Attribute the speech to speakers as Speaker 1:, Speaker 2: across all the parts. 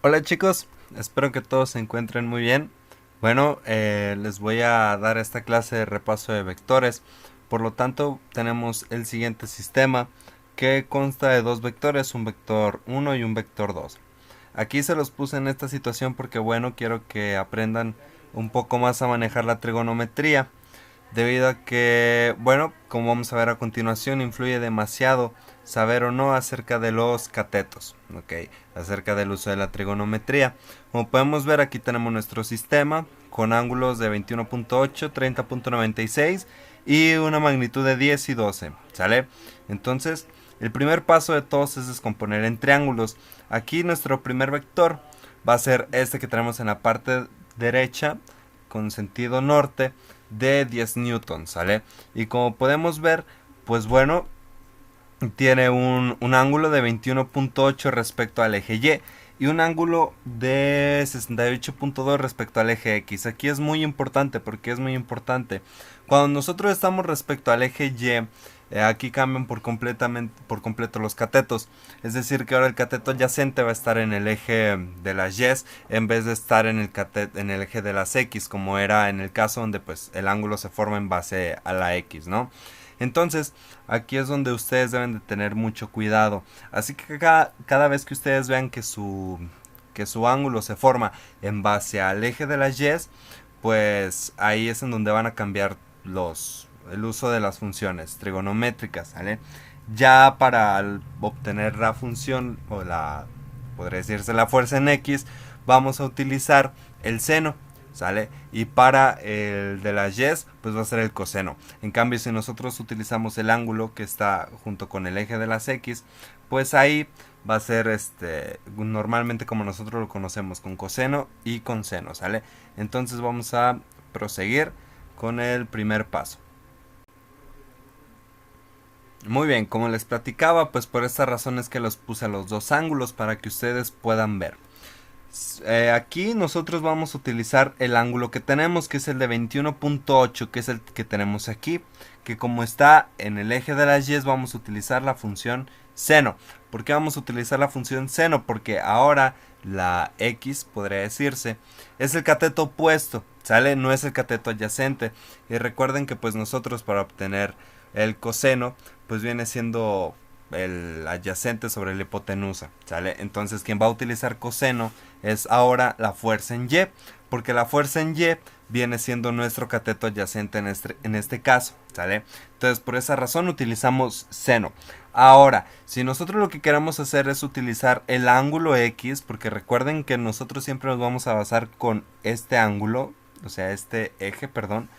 Speaker 1: Hola chicos, espero que todos se encuentren muy bien. Bueno, les voy a dar esta clase de repaso de vectores. Por lo tanto, tenemos el siguiente sistema que consta de dos vectores, un vector 1 y un vector 2. Aquí se los puse en esta situación porque bueno, quiero que aprendan un poco más a manejar la trigonometría, debido a que, bueno, como vamos a ver a continuación, influye demasiado saber o no acerca de los catetos, ok, acerca del uso de la trigonometría. Como podemos ver, aquí tenemos nuestro sistema con ángulos de 21.8, 30.96 y una magnitud de 10 y 12, ¿sale? Entonces, el primer paso de todos es descomponer en triángulos. Aquí nuestro primer vector va a ser este que tenemos en la parte derecha con sentido norte de 10 newtons, ¿sale? Y como podemos ver, pues bueno, tiene un ángulo de 21.8 respecto al eje Y y un ángulo de 68.2 respecto al eje X. Aquí es muy importante, porque es muy importante. Cuando nosotros estamos respecto al eje Y, aquí cambian por completo los catetos. Es decir, que ahora el cateto adyacente va a estar en el eje de las Y en vez de estar en el eje de las X, como era en el caso donde pues el ángulo se forma en base a la X, ¿no? Entonces, aquí es donde ustedes deben de tener mucho cuidado. Así que cada vez que ustedes vean que su ángulo se forma en base al eje de las Y, pues ahí es en donde van a cambiar el uso de las funciones trigonométricas, ¿vale? Ya para obtener la función podría decirse la fuerza en X, vamos a utilizar el seno, ¿sale? Y para el de las Y, pues va a ser el coseno. En cambio, si nosotros utilizamos el ángulo que está junto con el eje de las X, pues ahí va a ser normalmente como nosotros lo conocemos, con coseno y con seno, ¿sale? Entonces vamos a proseguir con el primer paso. Muy bien, como les platicaba, pues por esta razón es que los puse a los dos ángulos para que ustedes puedan ver. Aquí nosotros vamos a utilizar el ángulo que tenemos, que es el de 21.8, que es el que tenemos aquí, que como está en el eje de las Y, vamos a utilizar la función seno. ¿Por qué vamos a utilizar la función seno? Porque ahora la X, podría decirse, es el cateto opuesto, ¿sale? No es el cateto adyacente. Y recuerden que pues nosotros para obtener el coseno, pues viene siendo el adyacente sobre la hipotenusa, ¿sale? Entonces quien va a utilizar coseno es ahora la fuerza en Y, porque la fuerza en Y viene siendo nuestro cateto adyacente en este caso, ¿sale? Entonces por esa razón utilizamos seno. Ahora, si nosotros lo que queremos hacer es utilizar el ángulo X, porque recuerden que nosotros siempre nos vamos a basar con este ángulo, o sea, este eje, perdón.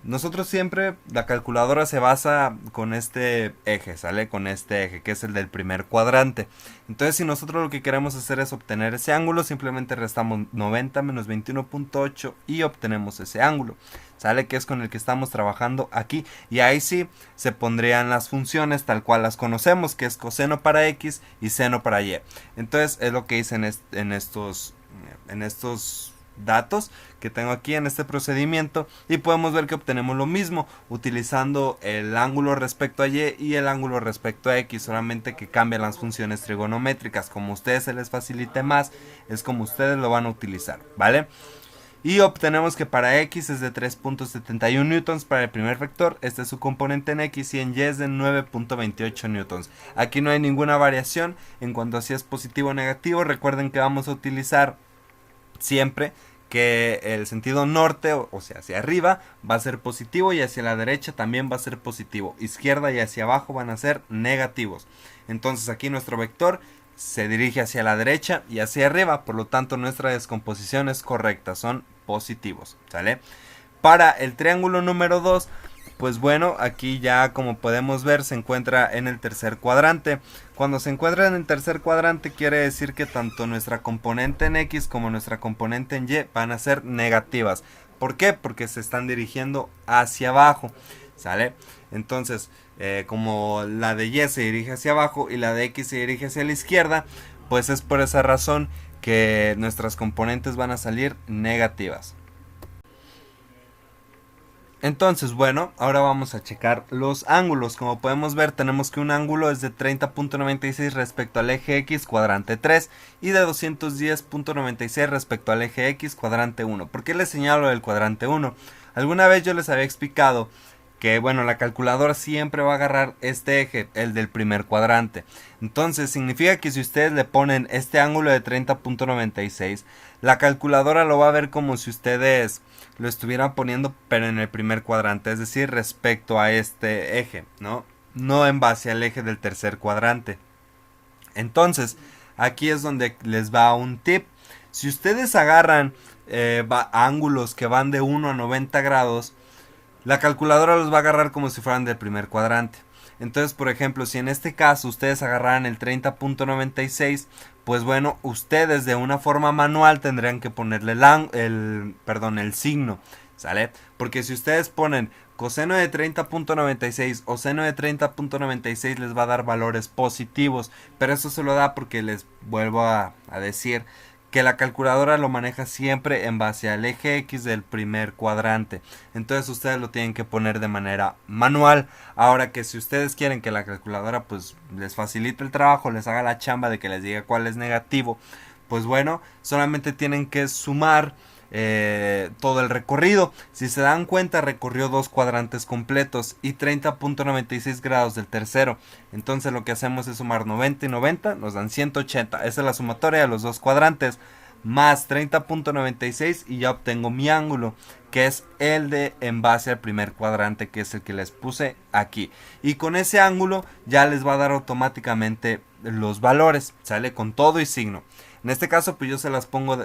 Speaker 1: Nosotros siempre, la calculadora se basa con este eje, ¿sale? Con este eje, que es el del primer cuadrante. Entonces, si nosotros lo que queremos hacer es obtener ese ángulo, simplemente restamos 90 menos 21.8 y obtenemos ese ángulo, ¿sale? Que es con el que estamos trabajando aquí. Y ahí sí se pondrían las funciones tal cual las conocemos, que es coseno para X y seno para Y. Entonces, es lo que hice en estos datos que tengo aquí en este procedimiento, y podemos ver que obtenemos lo mismo utilizando el ángulo respecto a Y y el ángulo respecto a X, solamente que cambian las funciones trigonométricas. Como a ustedes se les facilite más, es como ustedes lo van a utilizar, ¿vale? Y obtenemos que para X es de 3.71 newtons para el primer vector, este es su componente en X, y en Y es de 9.28 newtons. Aquí no hay ninguna variación en cuanto a si es positivo o negativo. Recuerden que vamos a utilizar siempre que el sentido norte, o sea, hacia arriba, va a ser positivo, y hacia la derecha también va a ser positivo. Izquierda y hacia abajo van a ser negativos. Entonces aquí nuestro vector se dirige hacia la derecha y hacia arriba, por lo tanto nuestra descomposición es correcta, son positivos, ¿sale? Para el triángulo número 2, pues bueno, aquí ya como podemos ver se encuentra en el tercer cuadrante. Cuando se encuentra en el tercer cuadrante quiere decir que tanto nuestra componente en X como nuestra componente en Y van a ser negativas. ¿Por qué? Porque se están dirigiendo hacia abajo, ¿sale? Entonces, como la de Y se dirige hacia abajo y la de X se dirige hacia la izquierda, pues es por esa razón que nuestras componentes van a salir negativas. Entonces, bueno, ahora vamos a checar los ángulos. Como podemos ver, tenemos que un ángulo es de 30.96 respecto al eje X cuadrante 3 y de 210.96 respecto al eje X cuadrante 1. ¿Por qué les señalo el cuadrante 1? Alguna vez yo les había explicado que, bueno, la calculadora siempre va a agarrar este eje, el del primer cuadrante. Entonces significa que si ustedes le ponen este ángulo de 30.96, la calculadora lo va a ver como si ustedes lo estuvieran poniendo pero en el primer cuadrante, es decir, respecto a este eje, no en base al eje del tercer cuadrante. Entonces aquí es donde les va un tip. Si ustedes agarran ángulos que van de 1 a 90 grados, la calculadora los va a agarrar como si fueran del primer cuadrante. Entonces, por ejemplo, si en este caso ustedes agarraran el 30.96, pues bueno, ustedes de una forma manual tendrían que ponerle el signo, ¿sale? Porque si ustedes ponen coseno de 30.96 o seno de 30.96 les va a dar valores positivos, pero eso se lo da porque les vuelvo a decir que la calculadora lo maneja siempre en base al eje X del primer cuadrante. Entonces ustedes lo tienen que poner de manera manual. Ahora que si ustedes quieren que la calculadora pues les facilite el trabajo, les haga la chamba de que les diga cuál es negativo, pues bueno, solamente tienen que sumar todo el recorrido. Si se dan cuenta, recorrió dos cuadrantes completos y 30.96 grados del tercero. Entonces lo que hacemos es sumar 90 y 90, nos dan 180. Esa es la sumatoria de los dos cuadrantes, más 30.96 y ya obtengo mi ángulo, que es el de en base al primer cuadrante, que es el que les puse aquí. Y con ese ángulo ya les va a dar automáticamente los valores, sale con todo y signo. En este caso pues yo se los pongo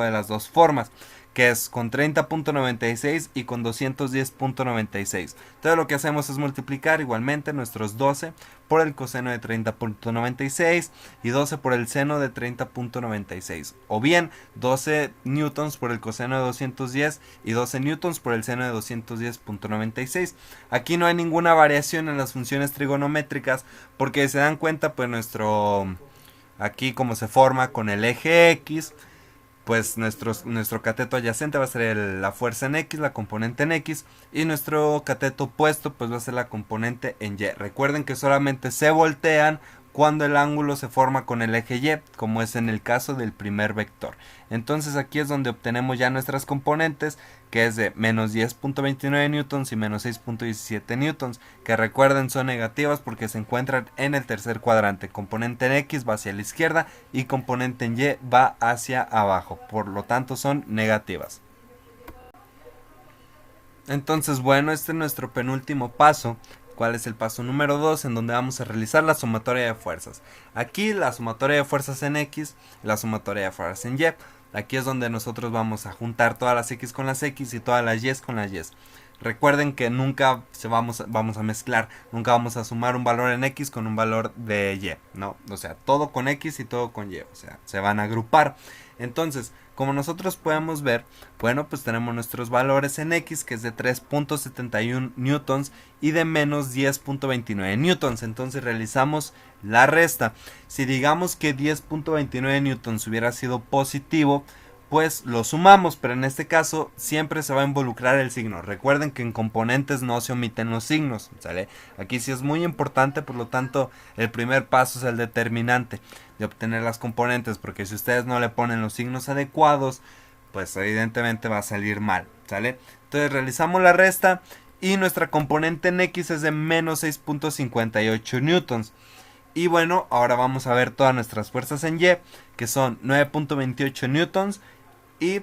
Speaker 1: de las dos formas, que es con 30.96 y con 210.96. Entonces lo que hacemos es multiplicar igualmente nuestros 12 por el coseno de 30.96 y 12 por el seno de 30.96. O bien 12 newtons por el coseno de 210 y 12 newtons por el seno de 210.96. Aquí no hay ninguna variación en las funciones trigonométricas porque se dan cuenta pues aquí como se forma con el eje X, pues nuestro cateto adyacente va a ser la fuerza en X, la componente en X, y nuestro cateto opuesto pues va a ser la componente en Y. Recuerden que solamente se voltean cuando el ángulo se forma con el eje Y, como es en el caso del primer vector. Entonces aquí es donde obtenemos ya nuestras componentes, que es de menos 10.29 newtons y menos 6.17 newtons, que recuerden son negativas porque se encuentran en el tercer cuadrante. Componente en X va hacia la izquierda y componente en Y va hacia abajo, por lo tanto son negativas. Entonces bueno, este es nuestro penúltimo paso. ¿Cuál es el paso número 2? En donde vamos a realizar la sumatoria de fuerzas. Aquí la sumatoria de fuerzas en X, la sumatoria de fuerzas en Y. Aquí es donde nosotros vamos a juntar todas las X con las X y todas las Y con las Y. Recuerden que nunca vamos a mezclar, nunca vamos a sumar un valor en X con un valor de Y, ¿no? O sea, todo con X y todo con Y, o sea, se van a agrupar. Entonces, como nosotros podemos ver, bueno, pues tenemos nuestros valores en X, que es de 3.71 newtons y de menos 10.29 newtons. Entonces realizamos la resta. Si digamos que 10.29 newtons hubiera sido positivo, pues lo sumamos, pero en este caso siempre se va a involucrar el signo. Recuerden que en componentes no se omiten los signos, ¿sale? Aquí sí es muy importante, por lo tanto el primer paso es el determinante de obtener las componentes, porque si ustedes no le ponen los signos adecuados, pues evidentemente va a salir mal, ¿sale? Entonces realizamos la resta y nuestra componente en X es de menos 6.58 newtons. Y bueno, ahora vamos a ver todas nuestras fuerzas en Y, que son 9.28 newtons y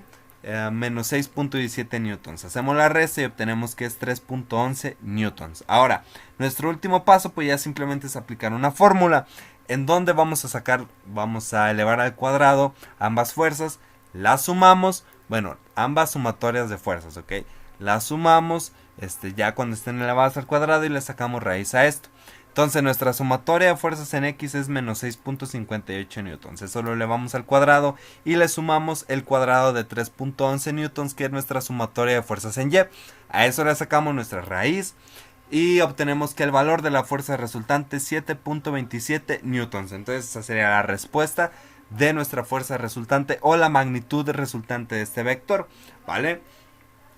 Speaker 1: menos 6.17 newtons. Hacemos la resta y obtenemos que es 3.11 newtons. Ahora, nuestro último paso pues ya simplemente es aplicar una fórmula en donde vamos a elevar al cuadrado ambas fuerzas, las sumamos, bueno, ambas sumatorias de fuerzas, ¿ok? Las sumamos ya cuando estén elevadas al cuadrado y le sacamos raíz a esto. Entonces nuestra sumatoria de fuerzas en X es menos 6.58 newtons. Eso lo elevamos al cuadrado y le sumamos el cuadrado de 3.11 newtons, que es nuestra sumatoria de fuerzas en Y. A eso le sacamos nuestra raíz y obtenemos que el valor de la fuerza resultante es 7.27 newtons. Entonces esa sería la respuesta de nuestra fuerza resultante o la magnitud resultante de este vector, ¿vale?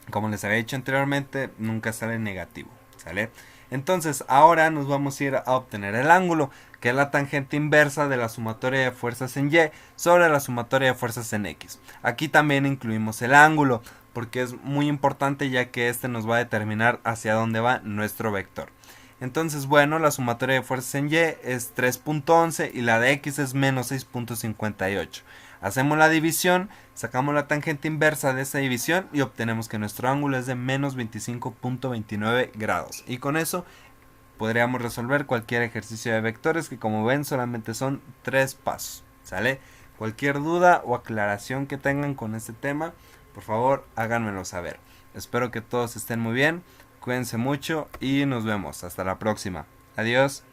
Speaker 1: Como les había dicho anteriormente, nunca sale negativo, ¿sale? Entonces ahora nos vamos a ir a obtener el ángulo, que es la tangente inversa de la sumatoria de fuerzas en Y sobre la sumatoria de fuerzas en X. Aquí también incluimos el ángulo, porque es muy importante ya que este nos va a determinar hacia dónde va nuestro vector. Entonces, bueno, la sumatoria de fuerzas en Y es 3.11 y la de X es menos 6.58. Hacemos la división, sacamos la tangente inversa de esa división y obtenemos que nuestro ángulo es de menos 25.29 grados. Y con eso podríamos resolver cualquier ejercicio de vectores, que como ven solamente son 3 pasos. ¿Sale? Cualquier duda o aclaración que tengan con este tema, por favor háganmelo saber. Espero que todos estén muy bien, cuídense mucho y nos vemos. Hasta la próxima. Adiós.